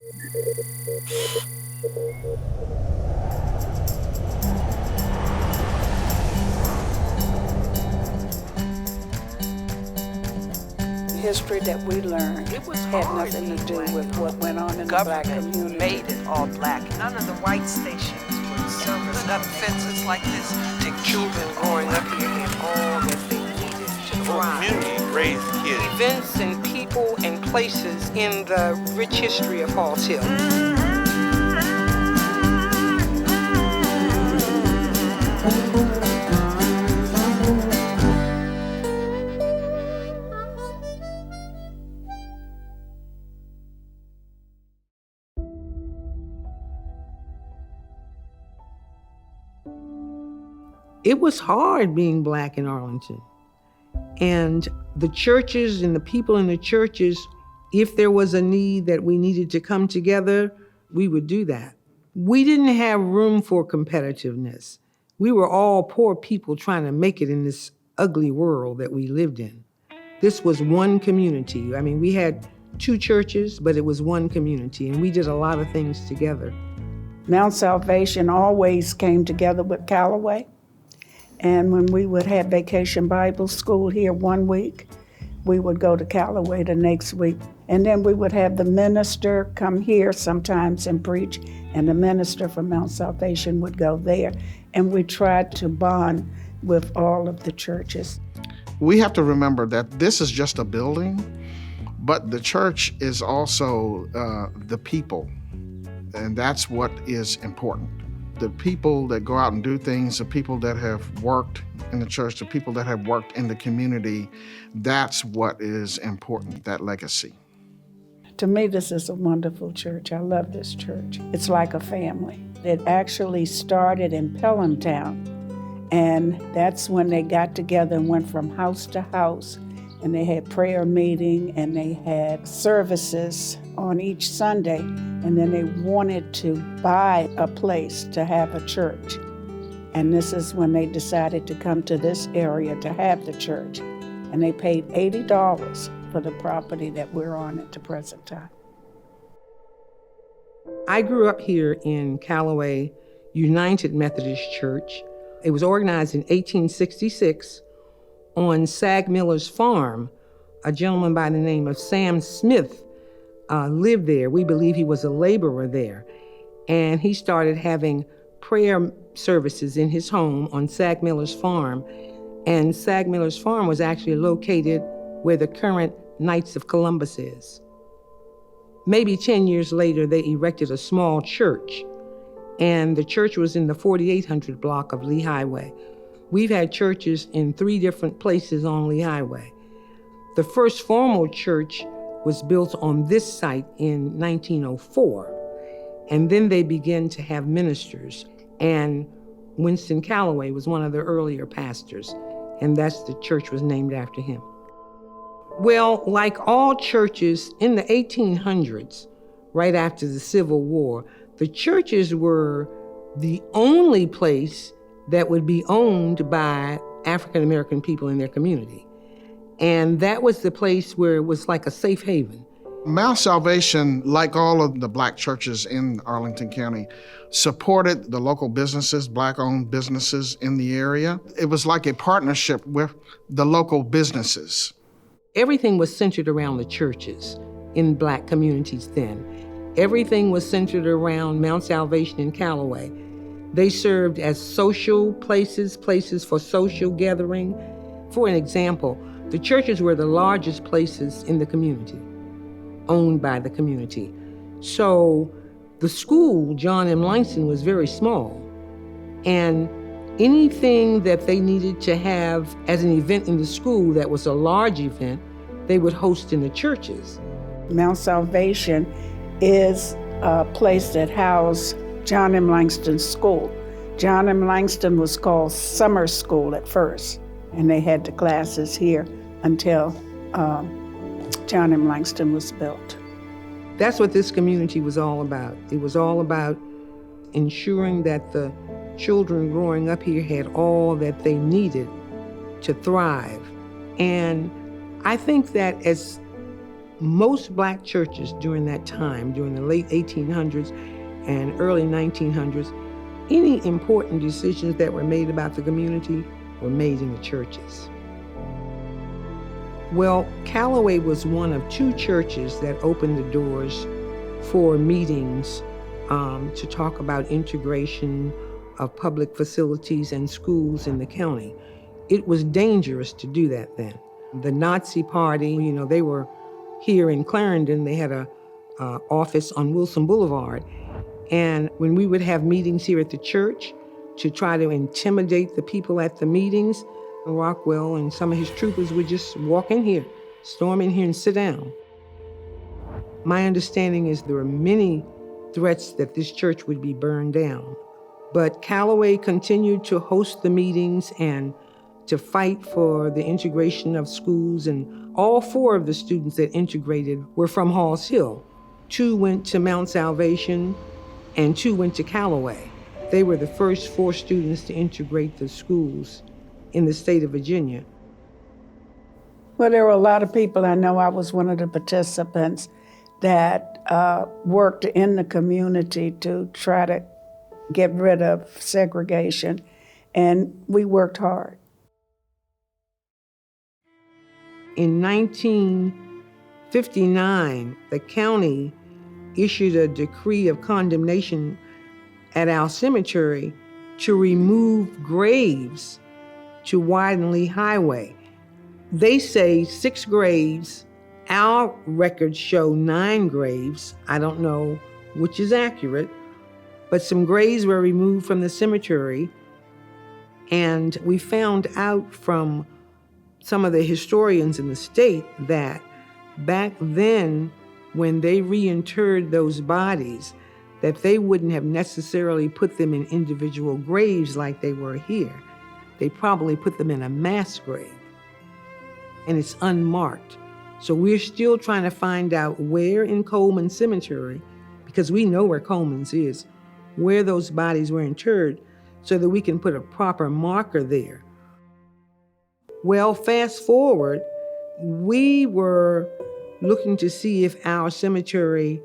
History that we learned had nothing to do with what went on in the black community. Made it all black. None of the white stations would service up fences like this. The children growing up here had all that they needed to thrive. Community raised kids. Events and people and places in the rich history of Halls Hill. It was hard being black in Arlington. And the churches and the people in the churches, if there was a need that we needed to come together, we would do that. We didn't have room for competitiveness. We were all poor people trying to make it in this ugly world that we lived in. This was one community. I mean, we had two churches, but it was one community, and we did a lot of things together. Mount Salvation always came together with Callaway. And when we would have Vacation Bible School here one week, we would go to Callaway the next week. And then we would have the minister come here sometimes and preach, and the minister from Mount Salvation would go there. And we tried to bond with all of the churches. We have to remember that this is just a building, but the church is also the people, and that's what is important. The people that go out and do things, the people that have worked in the church, the people that have worked in the community, that's what is important, that legacy. To me, this is a wonderful church. I love this church. It's like a family. It actually started in Pelhamtown, and that's when they got together and went from house to house, and they had prayer meeting, and they had services on each Sunday, and then they wanted to buy a place to have a church. And this is when they decided to come to this area to have the church. And they paid $80 for the property that we're on at the present time. I grew up here in Callaway United Methodist Church. It was organized in 1866 on Sag Miller's farm. A gentleman by the name of Sam Smith lived there. We believe he was a laborer there. And he started having prayer services in his home on Sag Miller's farm. And Sag Miller's farm was actually located where the current Knights of Columbus is. Maybe 10 years later, they erected a small church. And the church was in the 4800 block of Lee Highway. We've had churches in 3 different places on Lee Highway. The first formal church was built on this site in 1904. And then they began to have ministers. And Winston Callaway was one of the earlier pastors. And that's the church was named after him. Well, like all churches in the 1800s, right after the Civil War, the churches were the only place that would be owned by African American people in their community. And that was the place where it was like a safe haven. Mount Salvation, like all of the black churches in Arlington County, supported the local businesses, black-owned businesses in the area. It was like a partnership with the local businesses. Everything was centered around the churches in black communities then. Everything was centered around Mount Salvation in Callaway. They served as social places, places for social gathering. For an example, the churches were the largest places in the community, owned by the community. So the school, John M. Langston, was very small. And anything that they needed to have as an event in the school that was a large event, they would host in the churches. Mount Salvation is a place that housed John M. Langston's school. John M. Langston was called summer school at first, and they had the classes here until John M. Langston was built. That's what this community was all about. It was all about ensuring that the children growing up here had all that they needed to thrive. And I think that as Most black churches during that time, during the late 1800s and early 1900s, any important decisions that were made about the community were made in the churches. Well, Callaway was one of 2 churches that opened the doors for meetings to talk about integration of public facilities and schools in the county. It was dangerous to do that then. The Nazi Party, they were here in Clarendon. They had a office on Wilson Boulevard. And when we would have meetings here at the church to try to intimidate the people at the meetings, Rockwell and some of his troopers would just walk in here, storm in here and sit down. My understanding is there were many threats that this church would be burned down. But Callaway continued to host the meetings and to fight for the integration of schools, and all 4 of the students that integrated were from Halls Hill. 2 went to Mount Salvation and 2 went to Callaway. They were the first 4 students to integrate the schools in the state of Virginia. Well, there were a lot of people. I know I was one of the participants that worked in the community to try to get rid of segregation, and we worked hard. In 1959, the county issued a decree of condemnation at our cemetery to remove graves to widen Lee Highway. They say 6 graves. Our records show 9 graves. I don't know which is accurate, but some graves were removed from the cemetery. And we found out from some of the historians in the state that back then, when they reinterred those bodies, that they wouldn't have necessarily put them in individual graves like they were here. They probably put them in a mass grave, and it's unmarked. So we're still trying to find out where in Coleman Cemetery, because we know where Coleman's is, where those bodies were interred so that we can put a proper marker there. Well, fast forward, we were looking to see if our cemetery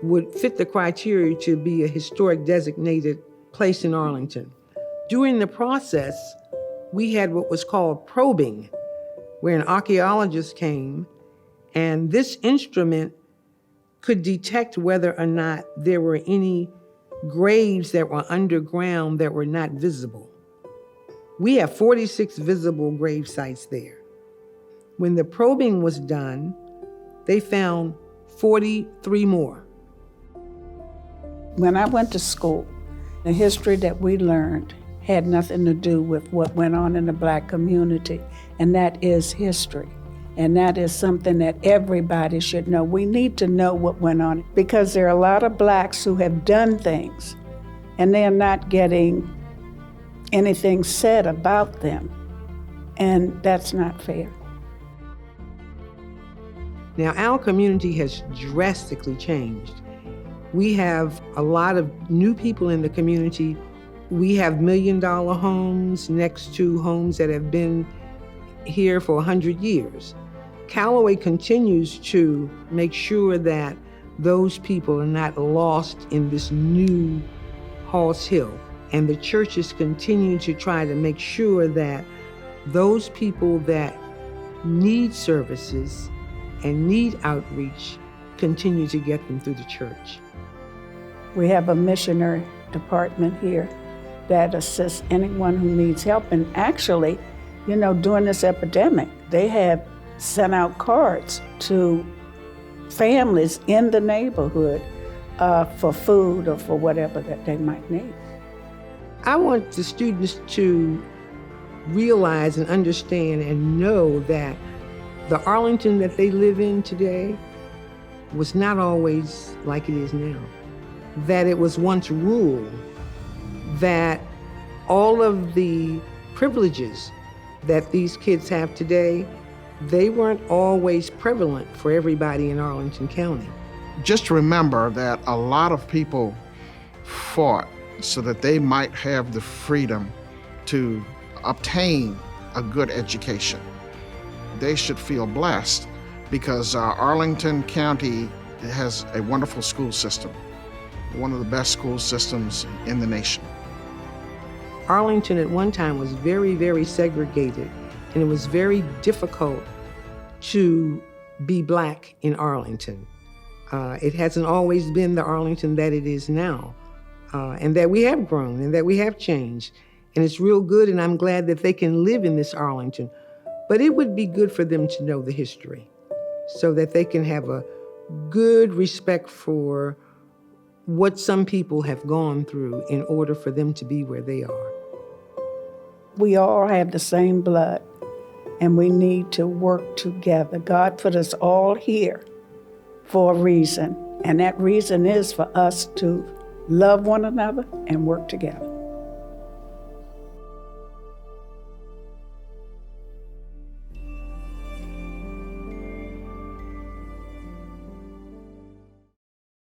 would fit the criteria to be a historic designated place in Arlington. During the process, we had what was called probing, where an archaeologist came, and this instrument could detect whether or not there were any graves that were underground that were not visible. We have 46 visible grave sites there. When the probing was done, they found 43 more. When I went to school, the history that we learned had nothing to do with what went on in the Black community, and that is history. And that is something that everybody should know. We need to know what went on, because there are a lot of Blacks who have done things, and they're not getting anything said about them, and that's not fair. Now, our community has drastically changed. We have a lot of new people in the community. We have $1 million homes next to homes that have been here for 100 years. Callaway continues to make sure that those people are not lost in this new Halls Hill. And the churches continue to try to make sure that those people that need services and need outreach continue to get them through the church. We have a missionary department here that assists anyone who needs help. And actually, during this epidemic, they have sent out cards to families in the neighborhood for food or for whatever that they might need. I want the students to realize and understand and know that the Arlington that they live in today was not always like it is now. That it was once rural, that all of the privileges that these kids have today, they weren't always prevalent for everybody in Arlington County. Just remember that a lot of people fought so that they might have the freedom to obtain a good education. They should feel blessed because Arlington County has a wonderful school system, one of the best school systems in the nation. Arlington at one time was very, very segregated, and it was very difficult to be Black in Arlington. It hasn't always been the Arlington that it is now, and that we have grown and that we have changed. And it's real good, and I'm glad that they can live in this Arlington. But it would be good for them to know the history so that they can have a good respect for what some people have gone through in order for them to be where they are. We all have the same blood, and we need to work together. God put us all here for a reason, and that reason is for us to love one another and work together.